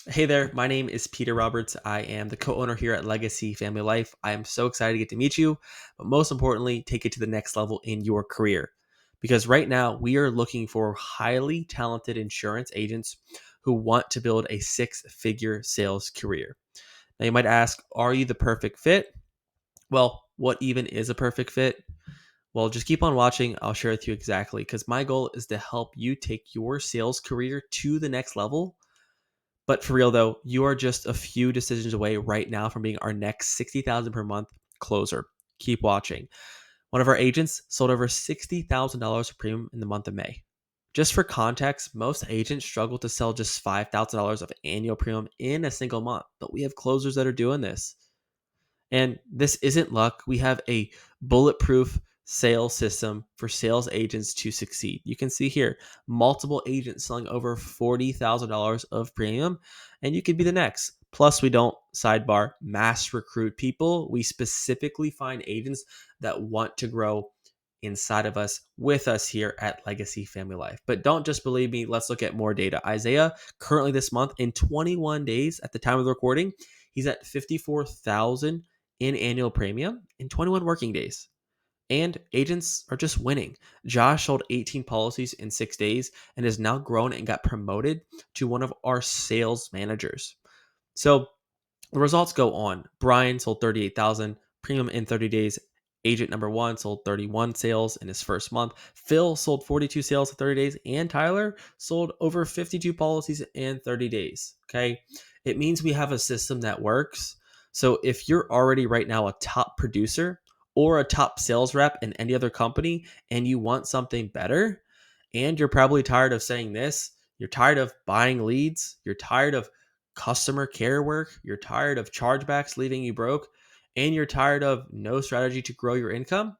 Hey there, my name is Peter Roberts. I am the co owner here at Legacy Family Life. I am so excited to get to meet you, but most importantly, take it to the next level in your career. Because right now, we are looking for highly talented insurance agents who want to build a six-figure sales career. Now, you might ask, are you the perfect fit? Well, what even is a perfect fit? Well, just keep on watching. I'll share with you exactly because my goal is to help you take your sales career to the next level. But for real though, you are just a few decisions away right now from being our next 60,000 per month closer. Keep watching. One of our agents sold over $60,000 of premium in the month of May. Just for context, most agents struggle to sell just $5,000 of annual premium in a single month, but we have closers that are doing this. And this isn't luck. We have a bulletproof sales system for sales agents to succeed. You can see here multiple agents selling over $40,000 of premium, and you could be the next. Plus, we don't sidebar mass recruit people. We specifically find agents that want to grow inside of us with us here at Legacy Family Life. But don't just believe me. Let's look at more data. Isaiah, currently this month, in 21 days at the time of the recording, he's at 54,000 in annual premium in 21 working days. And agents are just winning. Josh sold 18 policies in 6 days and has now grown and got promoted to one of our sales managers. So the results go on. Brian sold 38,000 premium in 30 days. Agent number one sold 31 sales in his first month. Phil sold 42 sales in 30 days. And Tyler sold over 52 policies in 30 days. Okay. It means we have a system that works. So if you're already right now a top producer or a top sales rep in any other company and you want something better, and you're probably tired of saying this, you're tired of buying leads, you're tired of customer care work, you're tired of chargebacks leaving you broke, and you're tired of no strategy to grow your income,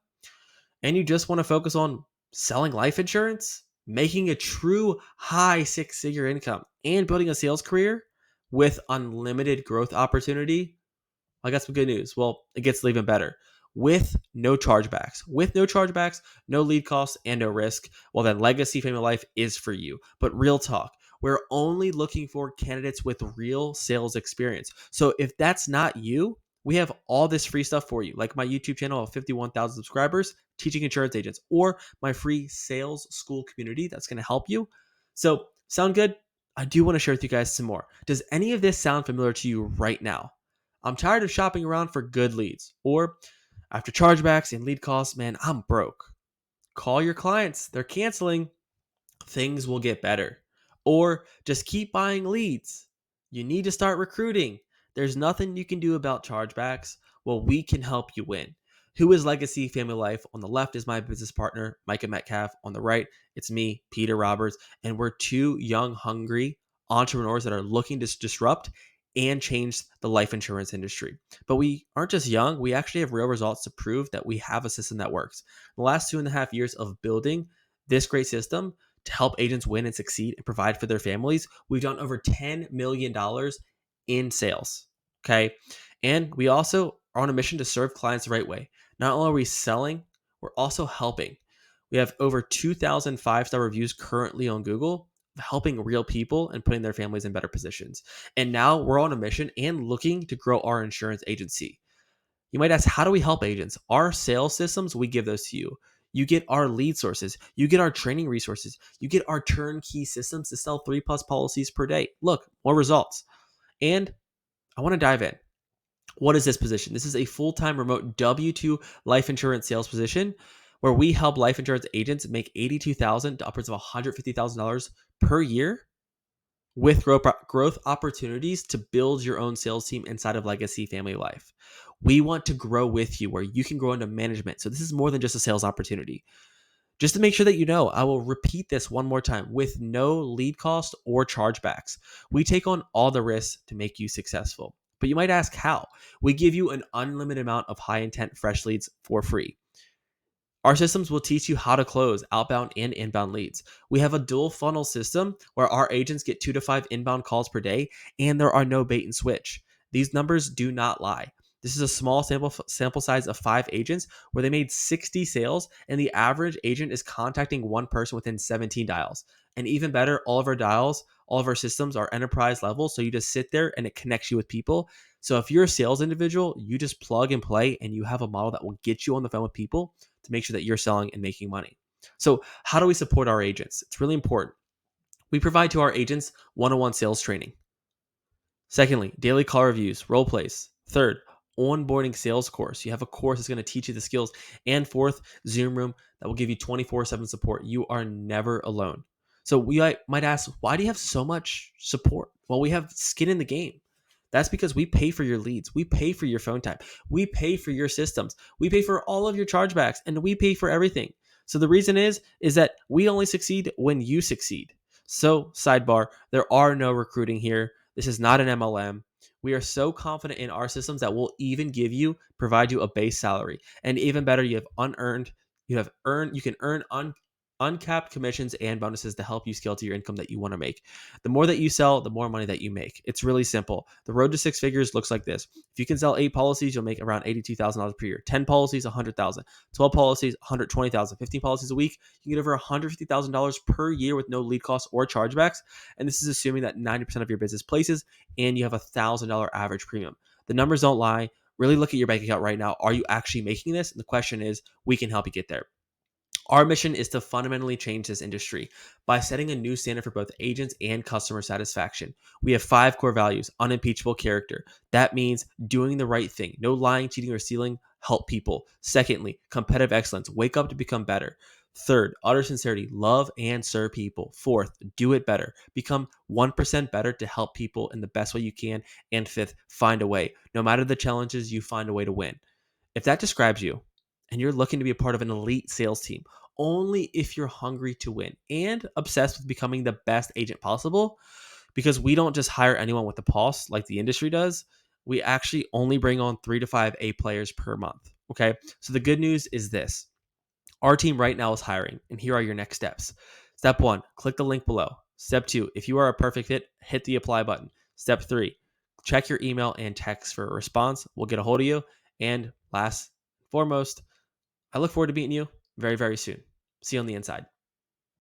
and you just want to focus on selling life insurance, making a true high six-figure income, and building a sales career with unlimited growth opportunity, I got some good news. Well, it gets even better. With no chargebacks. With no chargebacks, no lead costs, and no risk, well, then Legacy Family Life is for you. But real talk, we're only looking for candidates with real sales experience. So if that's not you, we have all this free stuff for you, like my YouTube channel of 51,000 subscribers, teaching insurance agents, or my free sales school community that's going to help you. So, sound good? I do want to share with you guys some more. Does any of this sound familiar to you right now? I'm tired of shopping around for good leads. Or after chargebacks and lead costs, man, I'm broke. Call your clients. They're canceling. Things will get better. Or just keep buying leads. You need to start recruiting. There's nothing you can do about chargebacks. Well, we can help you win. Who is Legacy Family Life? On the left is my business partner, Micah Metcalf. On the right, it's me, Peter Roberts. And we're two young, hungry entrepreneurs that are looking to disrupt and change the life insurance industry. But we aren't just young, we actually have real results to prove that we have a system that works. The last 2.5 years of building this great system to help agents win and succeed and provide for their families, we've done over $10 million in sales. Okay. And we also are on a mission to serve clients the right way. Not only are we selling, we're also helping. We have over 2,000 five-star reviews currently on Google, helping real people and putting their families in better positions. And now we're on a mission and looking to grow our insurance agency. You might ask, how do we help agents? Our sales systems, we give those to you. You get our lead sources. You get our training resources. You get our turnkey systems to sell 3+ policies per day. Look, more results. And I want to dive in. What is this position? This is a full-time remote W-2 life insurance sales position where we help life insurance agents make $82,000 to upwards of $150,000 per year with growth opportunities to build your own sales team inside of Legacy Family Life. We want to grow with you where you can grow into management. So this is more than just a sales opportunity. Just to make sure that you know, I will repeat this one more time with no lead cost or chargebacks. We take on all the risks to make you successful. But you might ask how? We give you an unlimited amount of high intent fresh leads for free. Our systems will teach you how to close outbound and inbound leads. We have a dual funnel system where our agents get 2 to 5 inbound calls per day, and there are no bait and switch. These numbers do not lie. This is a small sample size of 5 agents where they made 60 sales, and the average agent is contacting one person within 17 dials. And even better, all of our dials All of our systems are enterprise level. So you just sit there and it connects you with people. So if you're a sales individual, you just plug and play and you have a model that will get you on the phone with people to make sure that you're selling and making money. So how do we support our agents? It's really important. We provide to our agents one-on-one sales training. Secondly, daily call reviews, role plays. Third, onboarding sales course. You have a course that's going to teach you the skills. And fourth, Zoom room that will give you 24/7 support. You are never alone. So we might ask, why do you have so much support? Well, we have skin in the game. That's because we pay for your leads. We pay for your phone time. We pay for your systems. We pay for all of your chargebacks and we pay for everything. So the reason is that we only succeed when you succeed. So sidebar, there are no recruiting here. This is not an MLM. We are so confident in our systems that we'll even provide you a base salary. And even better, you can earn uncapped commissions and bonuses to help you scale to your income that you want to make. The more that you sell, the more money that you make. It's really simple. The road to six figures looks like this. If you can sell 8 policies, you'll make around $82,000 per year. 10 policies, $100,000. 12 policies, $120,000. 15 policies a week, you get over $150,000 per year with no lead costs or chargebacks. And this is assuming that 90% of your business places and you have $1,000 average premium. The numbers don't lie. Really look at your bank account right now. Are you actually making this? And the question is, we can help you get there. Our mission is to fundamentally change this industry by setting a new standard for both agents and customer satisfaction. We have 5 core values: unimpeachable character. That means doing the right thing. No lying, cheating, or stealing. Help people. Secondly, competitive excellence. Wake up to become better. Third, utter sincerity. Love and serve people. Fourth, do it better. Become 1% better to help people in the best way you can. And fifth, find a way. No matter the challenges, you find a way to win. If that describes you and you're looking to be a part of an elite sales team, only if you're hungry to win and obsessed with becoming the best agent possible, because we don't just hire anyone with the pulse like the industry does. We actually only bring on 3 to 5 A players per month. Okay. So the good news is this: our team right now is hiring, and here are your next steps. Step 1, click the link below. Step 2, if you are a perfect fit, hit the apply button. Step 3, check your email and text for a response. We'll get a hold of you. And last and foremost, I look forward to meeting you very, very soon. See you on the inside.